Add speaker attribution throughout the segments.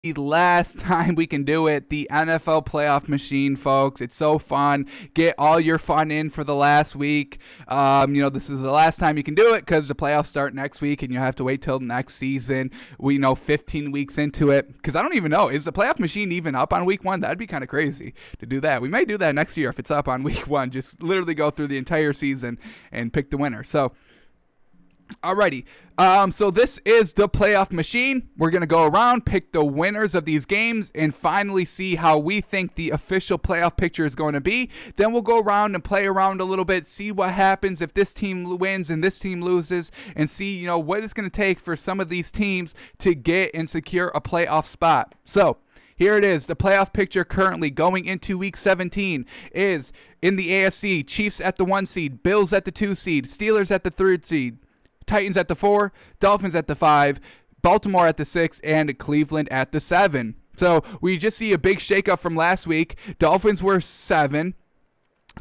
Speaker 1: the last time we can do it, the NFL playoff machine, folks. It's so fun. Get all your fun in for the last week. This is the last time you can do it because the playoffs start next week and you have to wait till next season. We know 15 weeks into it, because I don't even know, is the playoff machine even up on week 1? That'd be kind of crazy to do that. We may do that next year if it's up on week 1. Just literally go through the entire season and pick the winner. So alrighty, so this is the playoff machine. We're going to go around, pick the winners of these games, and finally see how we think the official playoff picture is going to be. Then we'll go around and play around a little bit, see what happens if this team wins and this team loses, and see, what it's going to take for some of these teams to get and secure a playoff spot. So here it is. The playoff picture currently going into week 17 is in the AFC, Chiefs at the 1 seed, Bills at the 2 seed, Steelers at the 3rd seed, Titans at the 4, Dolphins at the 5, Baltimore at the 6, and Cleveland at the 7. So we just see a big shakeup from last week. Dolphins were 7,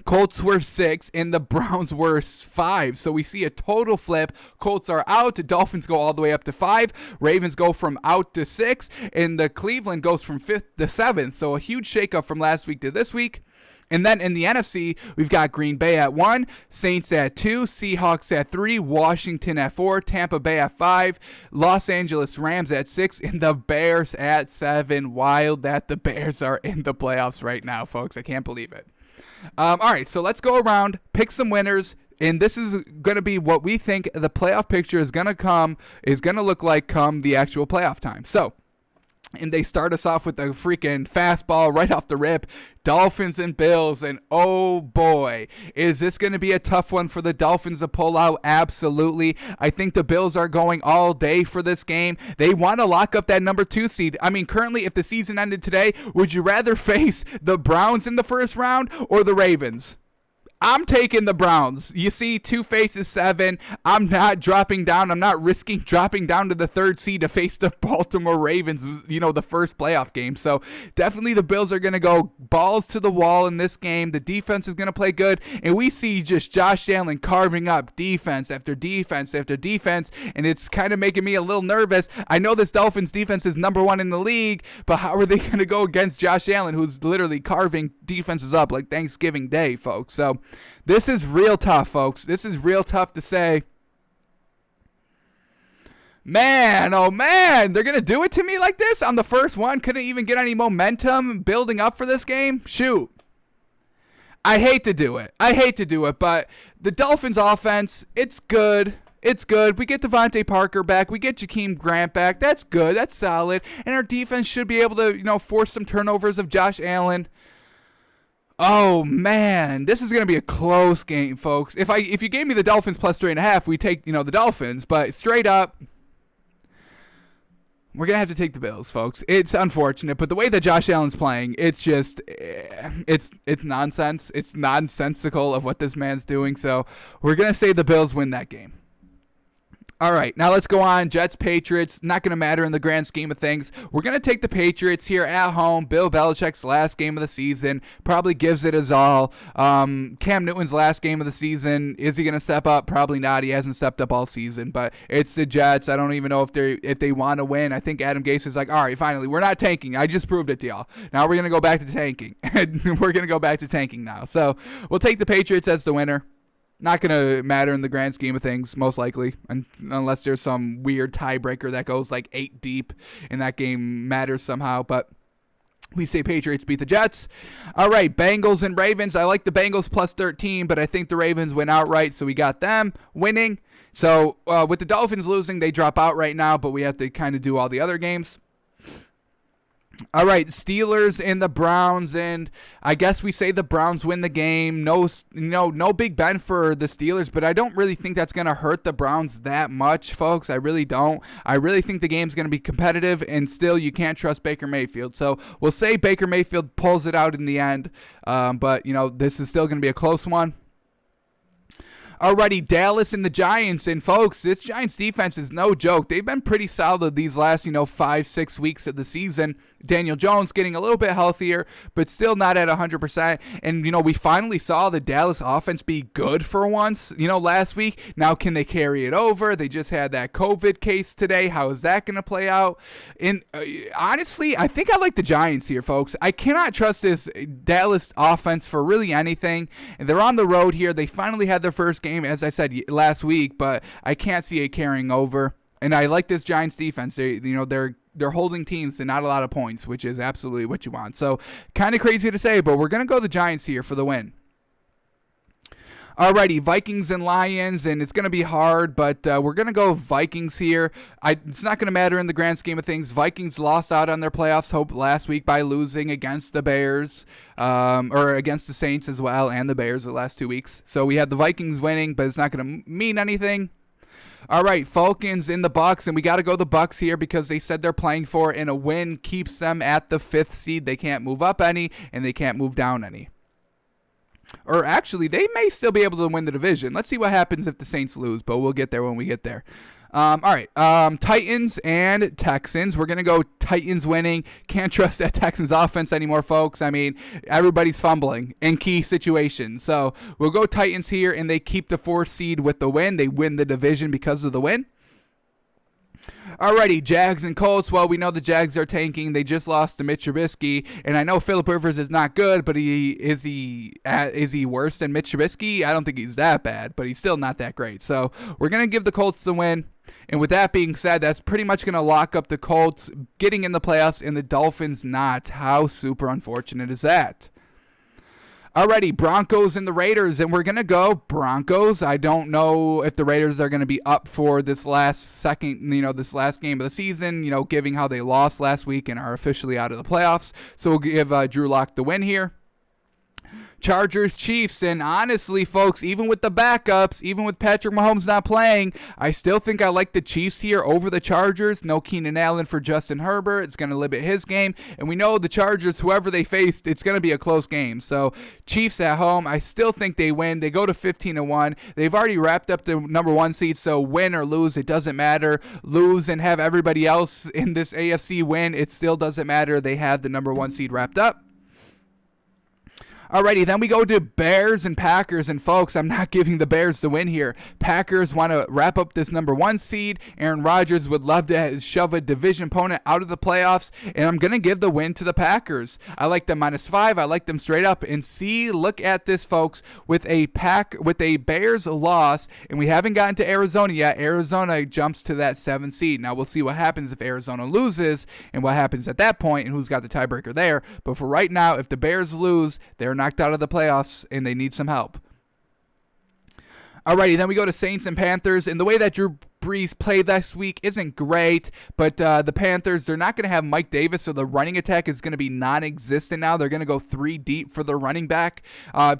Speaker 1: Colts were 6, and the Browns were 5. So we see a total flip. Colts are out. Dolphins go all the way up to 5. Ravens go from out to 6, and the Cleveland goes from 5th to 7th. So a huge shakeup from last week to this week. And then in the NFC, we've got Green Bay at 1, Saints at 2, Seahawks at 3, Washington at 4, Tampa Bay at 5, Los Angeles Rams at 6, and the Bears at 7. Wild that the Bears are in the playoffs right now, folks. I can't believe it. All right, so let's go around, pick some winners. And this is going to be what we think the playoff picture is going to look like come the actual playoff time. So, and they start us off with a freaking fastball right off the rip. Dolphins and Bills. And oh boy, is this going to be a tough one for the Dolphins to pull out? Absolutely. I think the Bills are going all day for this game. They want to lock up that number 2 seed. I mean, currently, if the season ended today, would you rather face the Browns in the first round or the Ravens? I'm taking the Browns. You see, 2 faces 7. I'm not dropping down. I'm not risking dropping down to the 3rd seed to face the Baltimore Ravens, the first playoff game. So definitely the Bills are going to go balls to the wall in this game. The defense is going to play good. And we see just Josh Allen carving up defense after defense after defense. And it's kind of making me a little nervous. I know this Dolphins defense is number 1 in the league, but how are they going to go against Josh Allen, who's literally carving defenses up like Thanksgiving Day, folks? So this is real tough, folks. This is real tough to say. Man, oh man, they're going to do it to me like this on the first one? Couldn't even get any momentum building up for this game? Shoot. I hate to do it, but the Dolphins offense, it's good. It's good. We get Devontae Parker back. We get Jakeem Grant back. That's good. That's solid. And our defense should be able to, force some turnovers of Josh Allen. Oh man, this is gonna be a close game, folks. If you gave me the Dolphins plus 3.5, we take the Dolphins. But straight up, we're gonna have to take the Bills, folks. It's unfortunate, but the way that Josh Allen's playing, it's just it's nonsense. It's nonsensical of what this man's doing. So we're gonna say the Bills win that game. All right, now let's go on. Jets, Patriots, not going to matter in the grand scheme of things. We're going to take the Patriots here at home. Bill Belichick's last game of the season probably gives it his all. Cam Newton's last game of the season, is he going to step up? Probably not. He hasn't stepped up all season, but it's the Jets. I don't even know if they want to win. I think Adam Gase is like, all right, finally, we're not tanking. I just proved it to y'all. Now we're going to go back to tanking. We're going to go back to tanking now. So we'll take the Patriots as the winner. Not going to matter in the grand scheme of things, most likely, unless there's some weird tiebreaker that goes like 8 deep and that game matters somehow. But we say Patriots beat the Jets. All right, Bengals and Ravens. I like the Bengals plus 13, but I think the Ravens win outright, so we got them winning. So with the Dolphins losing, they drop out right now, but we have to kind of do all the other games. All right, Steelers and the Browns, and I guess we say the Browns win the game. No Big Ben for the Steelers, but I don't really think that's going to hurt the Browns that much, folks. I really don't. I really think the game's going to be competitive, and still you can't trust Baker Mayfield. So we'll say Baker Mayfield pulls it out in the end, but this is still going to be a close one. Alrighty, Dallas and the Giants. And folks, this Giants defense is no joke. They've been pretty solid these last, 5-6 weeks of the season. Daniel Jones getting a little bit healthier, but still not at 100%. And, we finally saw the Dallas offense be good for once, last week. Now, can they carry it over? They just had that COVID case today. How is that going to play out? And honestly, I think I like the Giants here, folks. I cannot trust this Dallas offense for really anything. And they're on the road here. They finally had their first game, as I said last week, but I can't see it carrying over. And I like this Giants defense. They're holding teams to not a lot of points, which is absolutely what you want. So kind of crazy to say, but we're going to go the Giants here for the win. Alrighty, Vikings and Lions, and it's going to be hard, but we're going to go Vikings here. It's not going to matter in the grand scheme of things. Vikings lost out on their playoffs hope last week by losing against the Bears, or against the Saints as well, and the Bears the last 2 weeks. So we had the Vikings winning, but it's not going to mean anything. All right, Falcons in the Bucks, and we got to go the Bucks here because they said they're playing for it, and a win keeps them at the 5th seed. They can't move up any, and they can't move down any. Or actually, they may still be able to win the division. Let's see what happens if the Saints lose, but we'll get there when we get there. All right, Titans and Texans. We're going to go Titans winning. Can't trust that Texans offense anymore, folks. I mean, everybody's fumbling in key situations. So we'll go Titans here, and they keep the 4th seed with the win. They win the division because of the win. Alrighty, Jags and Colts. Well, we know the Jags are tanking. They just lost to Mitch Trubisky, and I know Phillip Rivers is not good, but is he worse than Mitch Trubisky? I don't think he's that bad, but he's still not that great. So we're gonna give the Colts the win. And with that being said, that's pretty much going to lock up the Colts getting in the playoffs and the Dolphins not. How super unfortunate is that? Alrighty, Broncos and the Raiders, and we're going to go Broncos. I don't know if the Raiders are going to be up for this last game of the season, given how they lost last week and are officially out of the playoffs. So we'll give Drew Lock the win here. Chargers, Chiefs, and honestly, folks, even with the backups, even with Patrick Mahomes not playing, I still think I like the Chiefs here over the Chargers. No Keenan Allen for Justin Herbert. It's going to limit his game, and we know the Chargers, whoever they faced, it's going to be a close game. So Chiefs at home, I still think they win. They go to 15-1. They've already wrapped up the number 1 seed, so win or lose, it doesn't matter. Lose and have everybody else in this AFC win, it still doesn't matter. They have the number 1 seed wrapped up. Alrighty, then we go to Bears and Packers, and folks, I'm not giving the Bears the win here. Packers want to wrap up this number 1 seed. Aaron Rodgers would love to shove a division opponent out of the playoffs, and I'm going to give the win to the Packers. I like them -5. I like them straight up. And see, look at this, folks, with a Bears loss, and we haven't gotten to Arizona yet. Arizona jumps to that 7th seed. Now, we'll see what happens if Arizona loses and what happens at that point and who's got the tiebreaker there. But for right now, if the Bears lose, they're knocked out of the playoffs and they need some help. Alrighty, then we go to Saints and Panthers, and the way that Drew Brees played this week isn't great, but the Panthers, they're not going to have Mike Davis, so the running attack is going to be non-existent now. They're going to go 3 deep for the running back.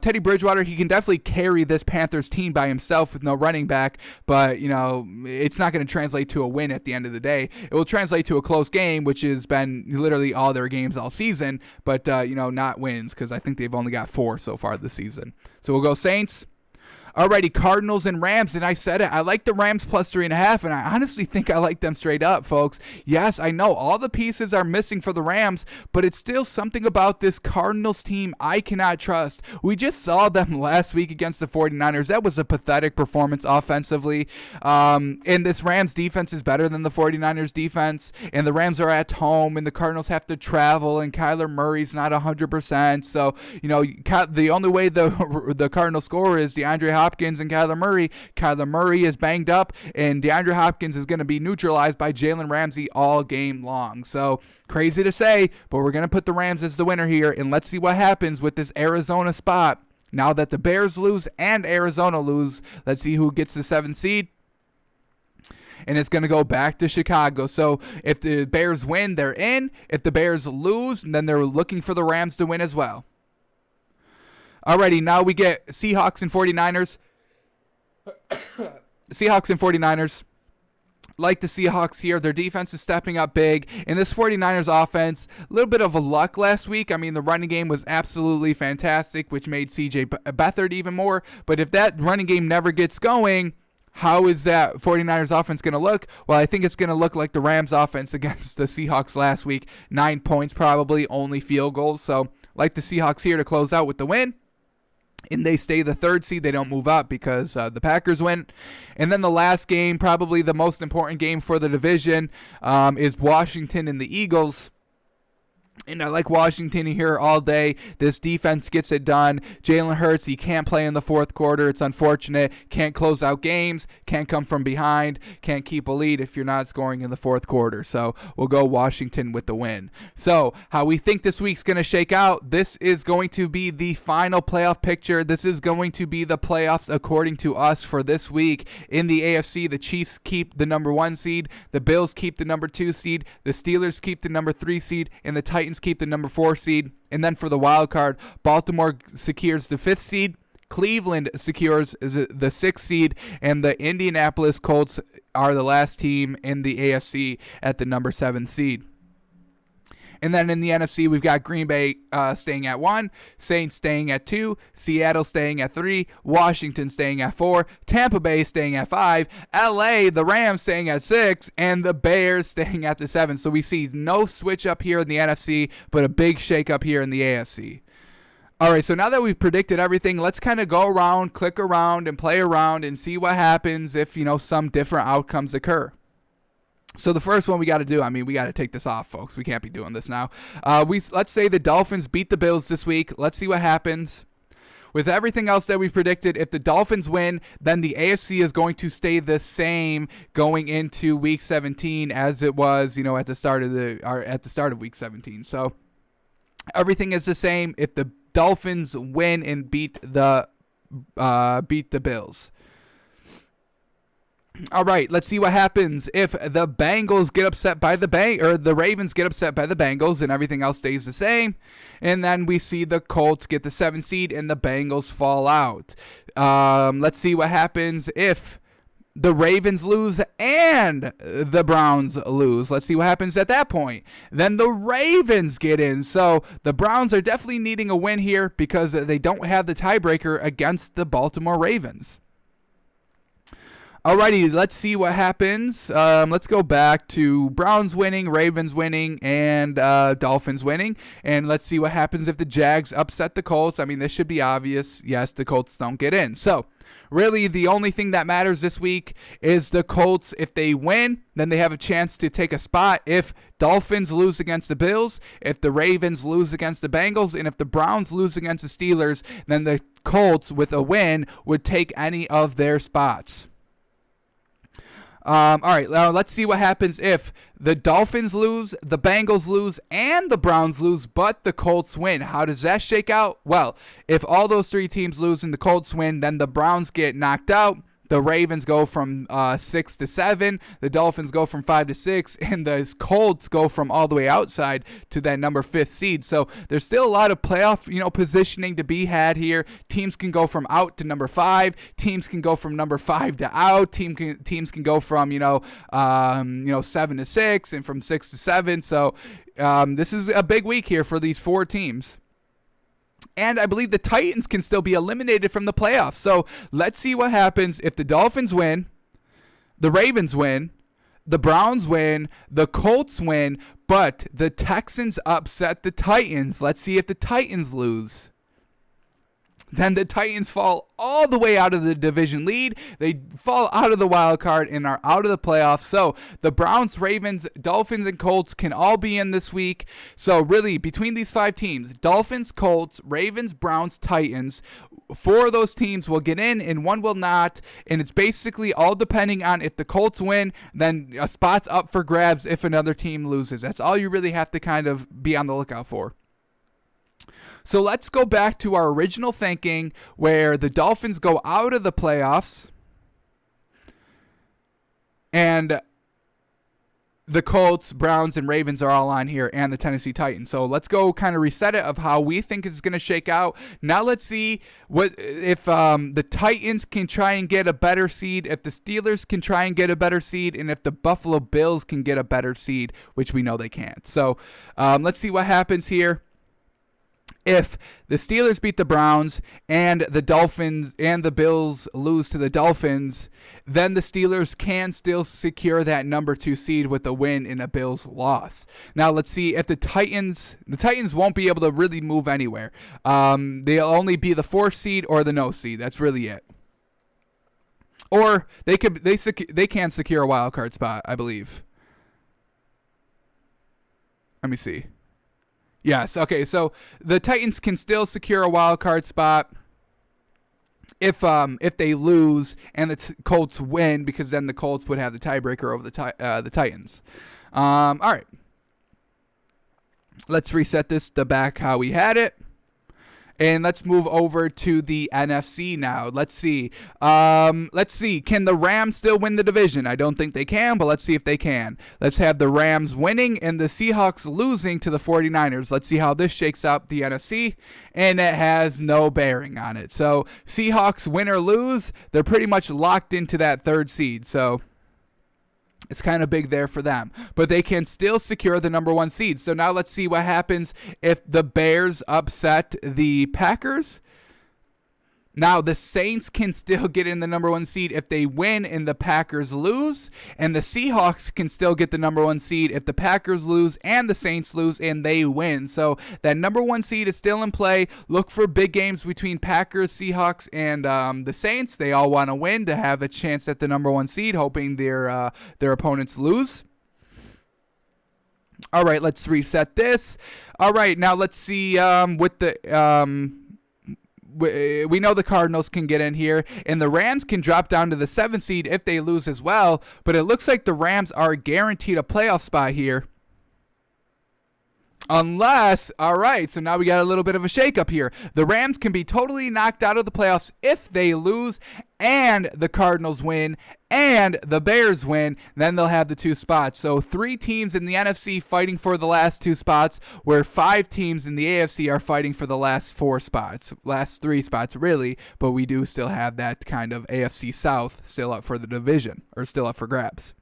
Speaker 1: Teddy Bridgewater, he can definitely carry this Panthers team by himself with no running back, but, it's not going to translate to a win at the end of the day. It will translate to a close game, which has been literally all their games all season, but, not wins, because I think they've only got 4 so far this season. So we'll go Saints. Alrighty, Cardinals and Rams, and I said it. I like the Rams +3.5, and I honestly think I like them straight up, folks. Yes, I know all the pieces are missing for the Rams, but it's still something about this Cardinals team I cannot trust. We just saw them last week against the 49ers. That was a pathetic performance offensively, and this Rams defense is better than the 49ers defense, and the Rams are at home, and the Cardinals have to travel, and Kyler Murray's not 100%, so, the only way the Cardinals score is DeAndre Hopkins and Kyler Murray. Kyler Murray is banged up, and DeAndre Hopkins is going to be neutralized by Jalen Ramsey all game long. So, crazy to say, but we're going to put the Rams as the winner here, and let's see what happens with this Arizona spot. Now that the Bears lose and Arizona lose, let's see who gets the 7th seed. And it's going to go back to Chicago. So, if the Bears win, they're in. If the Bears lose, then they're looking for the Rams to win as well. Alrighty, now we get Seahawks and 49ers. Seahawks and 49ers. like the Seahawks here. Their defense is stepping up big. In this 49ers offense, a little bit of a luck last week. I mean, the running game was absolutely fantastic, which made C.J. Beathard even more. But if that running game never gets going, how is that 49ers offense going to look? Well, I think it's going to look like the Rams offense against the Seahawks last week. 9 points probably, only field goals. So, like the Seahawks here to close out with the win. And they stay the 3rd seed. They don't move up because the Packers win. And then the last game, probably the most important game for the division, is Washington and the Eagles. And I like Washington here all day. This defense gets it done. Jalen Hurts, he can't play in the 4th quarter. It's unfortunate. Can't close out games. Can't come from behind. Can't keep a lead if you're not scoring in the 4th quarter. So we'll go Washington with the win. So how we think this week's going to shake out, this is going to be the final playoff picture. This is going to be the playoffs according to us for this week. In the AFC, the Chiefs keep the number 1 seed. The Bills keep the number 2 seed. The Steelers keep the number 3 seed. And the Titans keep the number 4 seed. And then for the wild card, Baltimore secures the 5th seed, Cleveland secures the 6th seed, and the Indianapolis Colts are the last team in the AFC at the number 7 seed. And then in the NFC, we've got Green Bay staying at 1, Saints staying at 2, Seattle staying at 3, Washington staying at 4, Tampa Bay staying at 5, LA, the Rams staying at 6, and the Bears staying at the 7. So we see no switch up here in the NFC, but a big shake up here in the AFC. All right, so now that we've predicted everything, let's kind of go around, click around, and play around and see what happens if, some different outcomes occur. So the first one we got to do, we got to take this off, folks. We can't be doing this now. Let's say the Dolphins beat the Bills this week. Let's see what happens. With everything else that we've predicted, if the Dolphins win, then the AFC is going to stay the same going into Week 17 as it was, at the start of Week 17. So everything is the same if the Dolphins win and beat the Bills. All right, let's see what happens if the Bengals get upset by the Ravens get upset by the Bengals and everything else stays the same. And then we see the Colts get the 7th seed and the Bengals fall out. Let's see what happens if the Ravens lose and the Browns lose. Let's see what happens at that point. Then the Ravens get in. So the Browns are definitely needing a win here because they don't have the tiebreaker against the Baltimore Ravens. Alrighty, let's see what happens. Let's go back to Browns winning, Ravens winning, and Dolphins winning. And let's see what happens if the Jags upset the Colts. This should be obvious. Yes, the Colts don't get in. So, really, the only thing that matters this week is the Colts. If they win, then they have a chance to take a spot. If Dolphins lose against the Bills, if the Ravens lose against the Bengals, and if the Browns lose against the Steelers, then the Colts, with a win, would take any of their spots. All right, now let's see what happens if the Dolphins lose, the Bengals lose, and the Browns lose, but the Colts win. How does that shake out? Well, if all those 3 teams lose and the Colts win, then the Browns get knocked out. The Ravens go from 6 to 7. The Dolphins go from 5 to 6. And the Colts go from all the way outside to that number 5th seed. So there's still a lot of playoff, positioning to be had here. Teams can go from out to number 5. Teams can go from number 5 to out. Teams can go from 7 to 6 and from 6 to 7. So this is a big week here for these 4 teams. And I believe the Titans can still be eliminated from the playoffs. So let's see what happens if the Dolphins win, the Ravens win, the Browns win, the Colts win, but the Texans upset the Titans. Let's see if the Titans lose. Then the Titans fall all the way out of the division lead. They fall out of the wild card and are out of the playoffs. So the Browns, Ravens, Dolphins, and Colts can all be in this week. So really, between these 5 teams, Dolphins, Colts, Ravens, Browns, Titans, 4 of those teams will get in and 1 will not. And it's basically all depending on if the Colts win, then a spot's up for grabs if another team loses. That's all you really have to kind of be on the lookout for. So let's go back to our original thinking where the Dolphins go out of the playoffs and the Colts, Browns, and Ravens are all on here, and the Tennessee Titans. So let's go kind of reset it of how we think it's going to shake out. Now let's see what if the Titans can try and get a better seed, if the Steelers can try and get a better seed, and if the Buffalo Bills can get a better seed, which we know they can't. So let's see what happens here. If the Steelers beat the Browns and the Dolphins and the Bills lose to the Dolphins, then the Steelers can still secure that number 2 seed with a win and a Bills loss. Now let's see if the Titans won't be able to really move anywhere. They'll only be the 4th seed or the no seed. That's really it. Or they can secure a wild card spot, I believe. Let me see. Yes, okay, so the Titans can still secure a wild card spot if they lose and the Colts win, because then the Colts would have the tiebreaker over the Titans. All right. Let's reset this to back how we had it. And let's move over to the NFC now. Let's see. Can the Rams still win the division? I don't think they can, but let's see if they can. Let's have the Rams winning and the Seahawks losing to the 49ers. Let's see how this shakes out the NFC, and it has no bearing on it. So Seahawks win or lose, they're pretty much locked into that 3rd seed. So it's kind of big there for them, but they can still secure the number 1 seed. So now let's see what happens if the Bears upset the Packers. Now the Saints can still get in the number 1 seed if they win and the Packers lose, and the Seahawks can still get the number 1 seed if the Packers lose and the Saints lose and they win. So that number 1 seed is still in play. Look for big games between Packers, Seahawks, and the Saints. They all want to win to have a chance at the number 1 seed, hoping their opponents lose. All right, let's reset this. All right, now let's see with the we know the Cardinals can get in here, and the Rams can drop down to the 7th seed if they lose as well, but it looks like the Rams are guaranteed a playoff spot here. Unless, all right, so now we got a little bit of a shakeup here. The Rams can be totally knocked out of the playoffs if they lose and the Cardinals win and the Bears win. Then they'll have the 2 spots. So 3 teams in the NFC fighting for the last 2 spots, where 5 teams in the AFC are fighting for the last 4 spots. Last 3 spots, really, but we do still have that kind of AFC South still up for the division, or still up for grabs.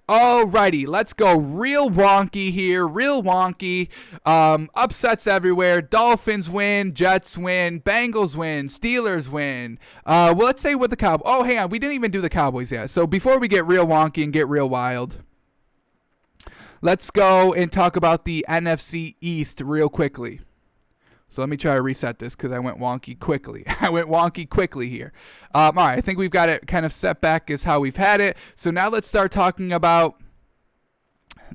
Speaker 1: Alrighty, let's go real wonky here, real wonky. Upsets everywhere. Dolphins win, Jets win, Bengals win, Steelers win. Well, let's say with the Cowboys. Oh, hang on, we didn't even do the Cowboys yet. So before we get real wonky and get real wild, let's go and talk about the NFC East real quickly. So let me try to reset this because I went wonky quickly. Here. All right, I think we've got it kind of set back as how we've had it. So now let's start talking about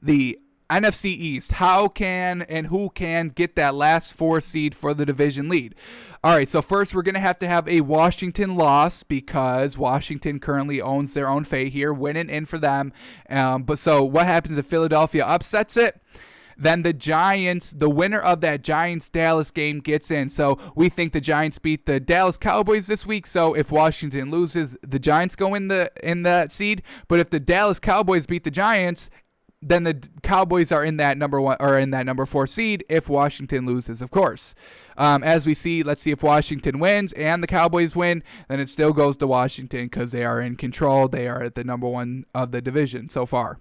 Speaker 1: the NFC East. How can and who can get that last 4 seed for the division lead? All right, so first we're going to have a Washington loss because Washington currently owns their own fate here, winning in for them. But so what happens if Philadelphia upsets it? Then the Giants, the winner of that Giants-Dallas game gets in. So we think the Giants beat the Dallas Cowboys this week. So if Washington loses, the Giants go in that seed. But if the Dallas Cowboys beat the Giants, then the Cowboys are in that number 1 or in that number 4 seed if Washington loses, of course. As we see, let's see if Washington wins and the Cowboys win, then it still goes to Washington because they are in control. They are at the number 1 of the division so far.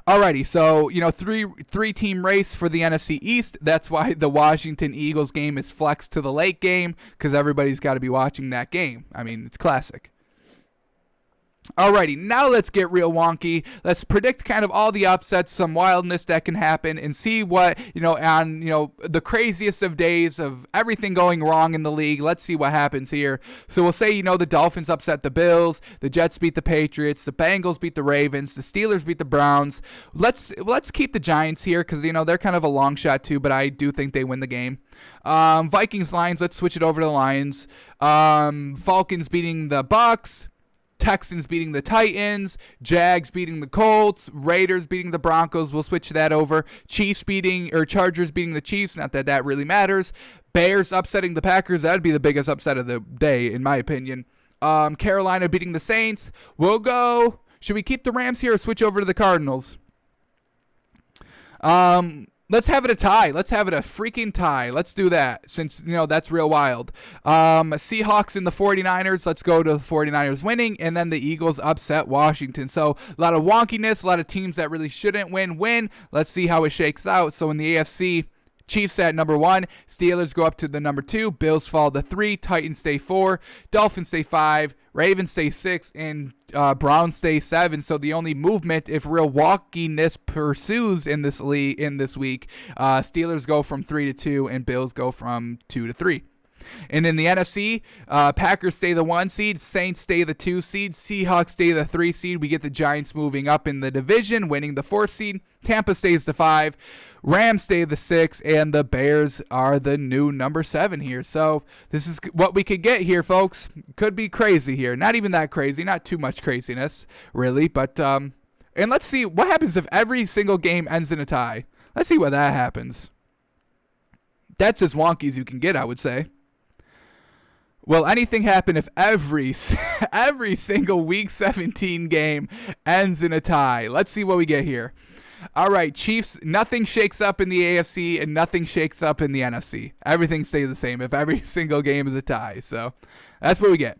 Speaker 1: Alrighty, so, three-team race for the NFC East. That's why the Washington Eagles game is flexed to the late game, because everybody's got to be watching that game. I mean, it's classic. Alrighty, now let's get real wonky. Let's predict kind of all the upsets, some wildness that can happen, and see what, on, the craziest of days of everything going wrong in the league. Let's see what happens here. So we'll say, the Dolphins upset the Bills, the Jets beat the Patriots, the Bengals beat the Ravens, the Steelers beat the Browns. Let's keep the Giants here because, they're kind of a long shot too, but I do think they win the game. Vikings, Lions, let's switch it over to the Lions. Falcons beating the Bucks. Texans beating the Titans, Jags beating the Colts, Raiders beating the Broncos. We'll switch that over. Chargers beating the Chiefs. Not that that really matters. Bears upsetting the Packers. That'd be the biggest upset of the day, in my opinion. Carolina beating the Saints. We'll go Should we keep the Rams here or switch over to the Cardinals? Let's have it a tie. Let's have it a freaking tie. Let's do that since, that's real wild. Seahawks and the 49ers. Let's go to the 49ers winning, and then the Eagles upset Washington. So a lot of wonkiness, a lot of teams that really shouldn't win. Let's see how it shakes out. So in the AFC, Chiefs at number 1, Steelers go up to the number 2, Bills fall to 3, Titans stay 4, Dolphins stay 5, Ravens stay 6, and Browns stay 7. So the only movement, if real wonkiness pursues in this week, Steelers go from 3 to 2, and Bills go from 2 to 3. And in the NFC, Packers stay the 1 seed, Saints stay the 2 seed, Seahawks stay the 3 seed. We get the Giants moving up in the division, winning the 4 seed. Tampa stays the 5, Rams stay the 6, and the Bears are the new number 7 here. So this is what we could get here, folks. Could be crazy here. Not even that crazy. Not too much craziness, really. But and let's see what happens if every single game ends in a tie. Let's see what that happens. That's as wonky as you can get, I would say. Will anything happen if every single Week 17 game ends in a tie? Let's see what we get here. All right, Chiefs, nothing shakes up in the AFC and nothing shakes up in the NFC. Everything stays the same if every single game is a tie. So that's what we get.